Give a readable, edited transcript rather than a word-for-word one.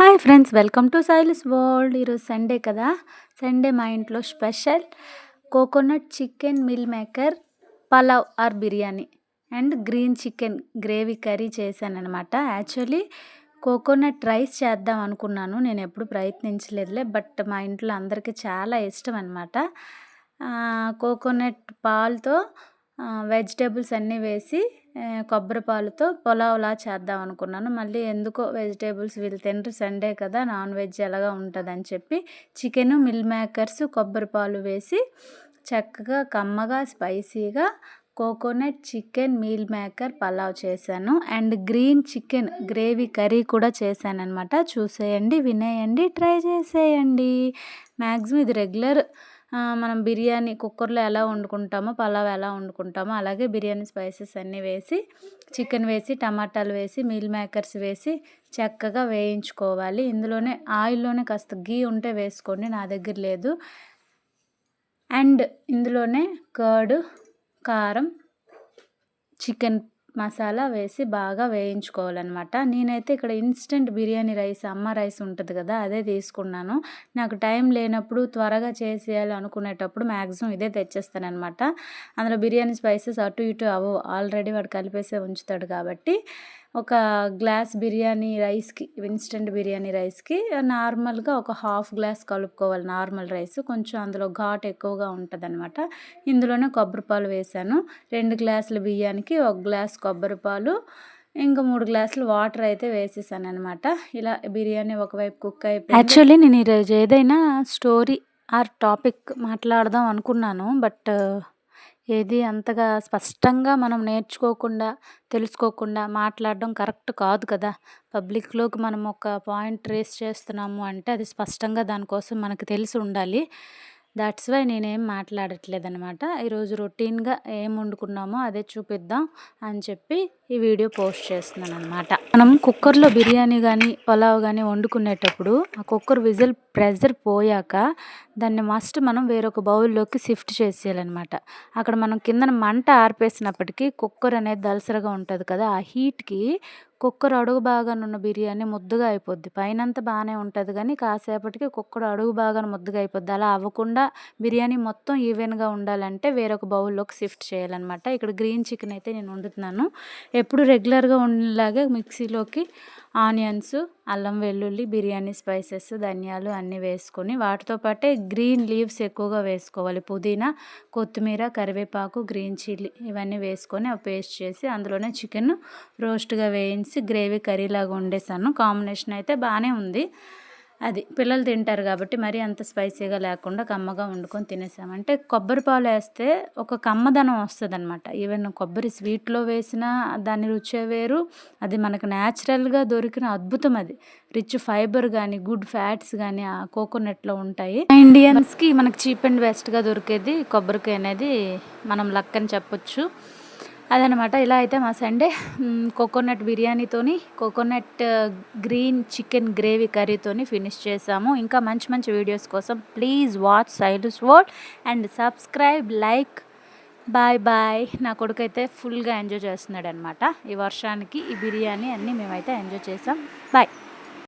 Hi friends, welcome to Sailis world. ఈరోజు Sunday కదా. Sunday మా ఇంట్లో special coconut chicken meal maker pulao or biryani and green chicken gravy curry చేశానమాట. Actually coconut rice చేద్దాం అనుకున్నాను, నేను ఎప్పుడు ప్రయత్నించలేదులే. బట్ మా ఇంట్లో అందరికీ చాలా ఇష్టం అనమాట. కోకోనట్ పాలతో వెజిటేబుల్స్ అన్నీ వేసి కొబ్బరి పాలతో పులావ్లా చేద్దాం అనుకున్నాను. మళ్ళీ ఎందుకో వెజిటేబుల్స్ వీళ్ళు తినరు, సండే కదా, నాన్ వెజ్ ఎలాగా ఉంటుందని చెప్పి చికెను మిల్ మేకర్స్ కొబ్బరి పాలు వేసి చక్కగా కమ్మగా స్పైసీగా coconut chicken meal maker pulao చేశాను. And green chicken gravy curry కూడా చేశాను అనమాట. చూసేయండి, వినేయండి, ట్రై చేసేయండి. మ్యాక్సిమం ఇది రెగ్యులర్ మనం బిర్యానీ కుక్కర్లో ఎలా వండుకుంటామో, పలావ్ ఎలా వండుకుంటామో అలాగే బిర్యానీ స్పైసెస్ అన్నీ వేసి చికెన్ వేసి టమాటాలు వేసి మీల్ మేకర్స్ వేసి చక్కగా వేయించుకోవాలి. ఇందులోనే ఆయిల్లోనే కాస్త గీ ఉంటే వేసుకోండి, నా దగ్గర లేదు. అండ్ ఇందులోనే కర్డ్, కారం, చికెన్ మసాలా వేసి బాగా వేయించుకోవాలన్నమాట. నేనైతే ఇక్కడ ఇన్స్టెంట్ బిర్యానీ రైస్, అమ్మ రైస్ ఉంటుంది కదా, అదే తీసుకున్నాను. నాకు టైం లేనప్పుడు త్వరగా చేసేయాలి అనుకునేటప్పుడు మ్యాక్సిమం ఇదే తెచ్చేస్తానమాట. అందులో బిర్యానీ స్పైసెస్ అటు ఇటు అవ్వవు, ఆల్రెడీ వాడు కలిపేసే ఉంచుతాడు కాబట్టి. ఒక గ్లాస్ బిర్యానీ రైస్కి, ఇన్స్టెంట్ బిర్యానీ రైస్కి నార్మల్గా ఒక హాఫ్ గ్లాస్ కలుపుకోవాలి నార్మల్ రైస్. కొంచెం అందులో ఘాట్ ఎక్కువగా ఉంటుంది అనమాట. ఇందులోనే కొబ్బరి పాలు వేసాను. 2 గ్లాసుల బియ్యానికి 1 గ్లాస్ కొబ్బరి పాలు, ఇంకా 3 గ్లాసులు వాటర్ అయితే వేసేసాను అనమాట. ఇలా బిర్యానీ ఒకవైపు కుక్ అయిపోయింది. యాక్చువల్లీ నేను ఈరోజు ఏదైనా స్టోరీ ఆర్ టాపిక్ మాట్లాడదాం అనుకున్నాను. బట్ ఏది అంతగా స్పష్టంగా మనం నేర్చుకోకుండా, తెలుసుకోకుండా మాట్లాడడం కరెక్ట్ కాదు కదా. పబ్లిక్లోకి మనం ఒక పాయింట్ రేస్ చేస్తున్నాము అంటే అది స్పష్టంగా దానికోసం మనకు తెలిసి ఉండాలి. దాట్స్ వై నేనేం మాట్లాడట్లేదనమాట. ఈరోజు రొటీన్గా ఏం వండుకున్నామో అదే చూపిద్దాం అని చెప్పి ఈ వీడియో పోస్ట్ చేస్తున్నాను అనమాట. మనం కుక్కర్లో బిర్యానీ కానీ పులావ్ కానీ వండుకునేటప్పుడు ఆ కుక్కర్ విజిల్ ప్రెజర్ పోయాక దాన్ని మస్ట్ మనం వేరొక బౌల్లోకి షిఫ్ట్ చేసేయాలన్నమాట. అక్కడ మనం కిందన మంట ఆర్పేసినప్పటికీ కుక్కర్ అనేది దలసరగా ఉంటుంది కదా, ఆ హీట్కి కుక్కర్ అడుగు భాగాన ఉన్న బిర్యానీ ముద్దగా అయిపోద్ది. పైనంతా బాగానే ఉంటుంది కానీ కాసేపటికి కుక్కర్ అడుగు భాగాన ముద్దగా అయిపోద్ది. అలా అవ్వకుండా బిర్యానీ మొత్తం ఈవెన్గా ఉండాలంటే వేరొక బౌల్లోకి షిఫ్ట్ చేయాలన్నమాట. ఇక్కడ గ్రీన్ చికెన్ అయితే నేను వండుతున్నాను. ఎప్పుడు రెగ్యులర్గా ఉండేలాగే మిక్సీలోకి ఆనియన్స్, అల్లం వెల్లుల్లి, బిర్యానీ స్పైసెస్, ధనియాలు అన్నీ వేసుకొని వాటితో పాటే గ్రీన్ లీవ్స్ ఎక్కువగా వేసుకోవాలి. పుదీనా, కొత్తిమీర, కరివేపాకు, గ్రీన్ చిల్లీ ఇవన్నీ వేసుకొని అవి పేస్ట్ చేసి అందులోనే చికెన్ రోస్ట్గా వేయించి గ్రేవీ కర్రీలాగా వండేసాను. కాంబినేషన్ అయితే బాగానే ఉంది. అది పిల్లలు తింటారు కాబట్టి మరీ అంత స్పైసీగా లేకుండా కమ్మగా వండుకొని తినేసామంటే కొబ్బరి పాలు వేస్తే ఒక కమ్మదనం వస్తుంది అనమాట. ఈవెన్ కొబ్బరి స్వీట్లో వేసినా దాని రుచే వేరు. అది మనకు న్యాచురల్గా దొరికిన అద్భుతం. అది రిచ్ ఫైబర్ కానీ గుడ్ ఫ్యాట్స్ కానీ ఆ కోకోనట్లో ఉంటాయి. ఇండియన్స్కి మనకు చీప్ అండ్ బెస్ట్గా దొరికేది కొబ్బరికాయ అనేది మనం లక్ అని చెప్పొచ్చు. అదనమాట. ఇలా అయితే మా సండే కోకోనట్ బిర్యానీతోని, కోకోనట్ గ్రీన్ చికెన్ గ్రేవీ కర్రీతోని ఫినిష్ చేసాము. ఇంకా మంచి మంచి వీడియోస్ కోసం please watch Sailis world and subscribe, like. Bye bye. నా కొడుకు అయితే ఫుల్గా ఎంజాయ్ చేస్తున్నాడు అనమాట. ఈ వర్షానికి ఈ బిర్యానీ అన్నీ మేమైతే ఎంజాయ్ చేసాం. బాయ్.